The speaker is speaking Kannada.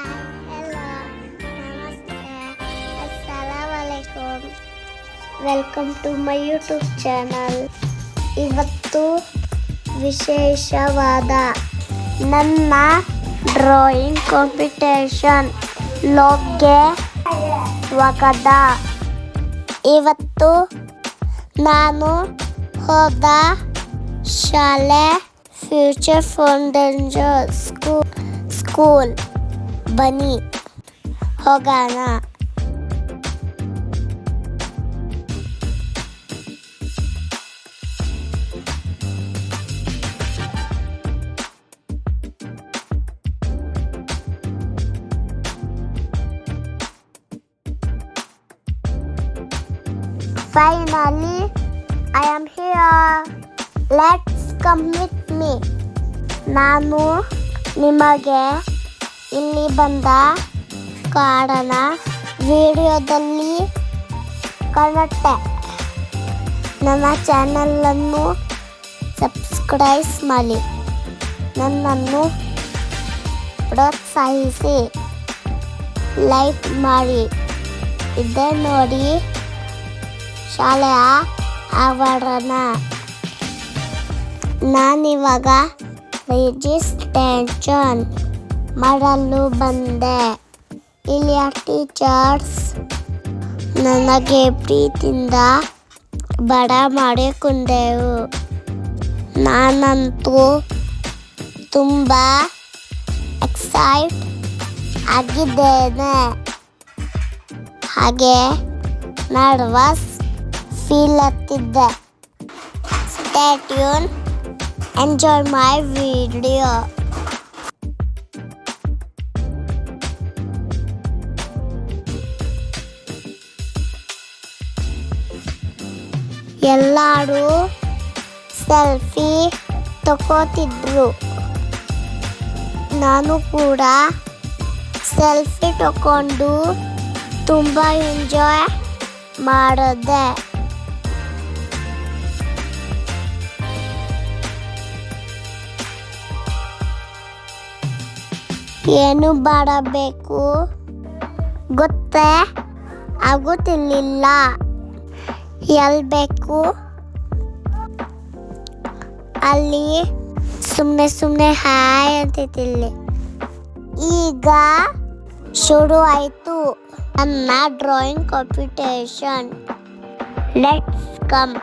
Hello, namaste, assalamualaikum. Welcome to my YouTube channel. ಇವತ್ತು ವಿಶೇಷವಾದ ನನ್ನ ಡ್ರಾಯಿಂಗ್ ಕಾಂಪಿಟೇಷನ್ ಲೋಗ್ಗೆ ಸ್ವಾಗತ. ಇವತ್ತು ನಾನು ಹೋದ ಶಾಲೆ ಫ್ಯೂಚರ್ ಫೌಂಡೇಶನ್ ಸ್ಕೂಲ್. ಬನ್ನಿ ಹೋಗೋಣ. Finally, I am here. Let's come with me. ನಾನು ನಿಮಗೆ ಇಲ್ಲಿ ಬಂದ ಕಾರಣ ವಿಡಿಯೋದಲ್ಲಿ ಕಾಣುತ್ತೆ. ನನ್ನ ಚಾನಲನ್ನು ಸಬ್ಸ್ಕ್ರೈಬ್ ಮಾಡಿ ನನ್ನನ್ನು ಪ್ರೋತ್ಸಾಹಿಸಿ, ಲೈಕ್ ಮಾಡಿ. ಇದೇ ನೋಡಿ ಶಾಲೆಯ ಆವರಣ. ನಾನಿವಾಗ ರಿಜಿಸ್ಟ್ರೇಷನ್ ಮಾಡಲು ಬಂದೆ. ಇಲ್ಲಿಯ ಟೀಚರ್ಸ್ ನನಗೆ ಪ್ರೀತಿಯಿಂದ ಬಡ ಮಾಡಿಕೊಂಡೆವು. ನಾನಂತೂ ತುಂಬ ಎಕ್ಸೈಟ್ ಆಗಿದ್ದೇನೆ, ಹಾಗೆ ನರ್ವಸ್ ಫೀಲ್ ಆಗ್ತಿದ್ದೆ. Stay tune, enjoy my video. ಎಲ್ಲರೂ ಸೆಲ್ಫಿ ತಗೋತಿದ್ರು. ನಾನು ಕೂಡ ಸೆಲ್ಫಿ ತಗೊಂಡು ತುಂಬ ಎಂಜಾಯ್ ಮಾಡಿದೆ. ಏನು ಮಾಡಬೇಕು ಗೊತ್ತೇ ಆಗುತ್ತಿರಲಿಲ್ಲ. ಎಲ್ಬೇಕು ಅಲ್ಲಿ ಸುಮ್ಮನೆ ಹಾಯ್ ಅಂತಿದ್ದಿಲ್ಲ. ಈಗ ಶುರು ಆಯಿತು ನನ್ನ ಡ್ರಾಯಿಂಗ್ ಕಾಂಪಿಟೇಷನ್. Let's come.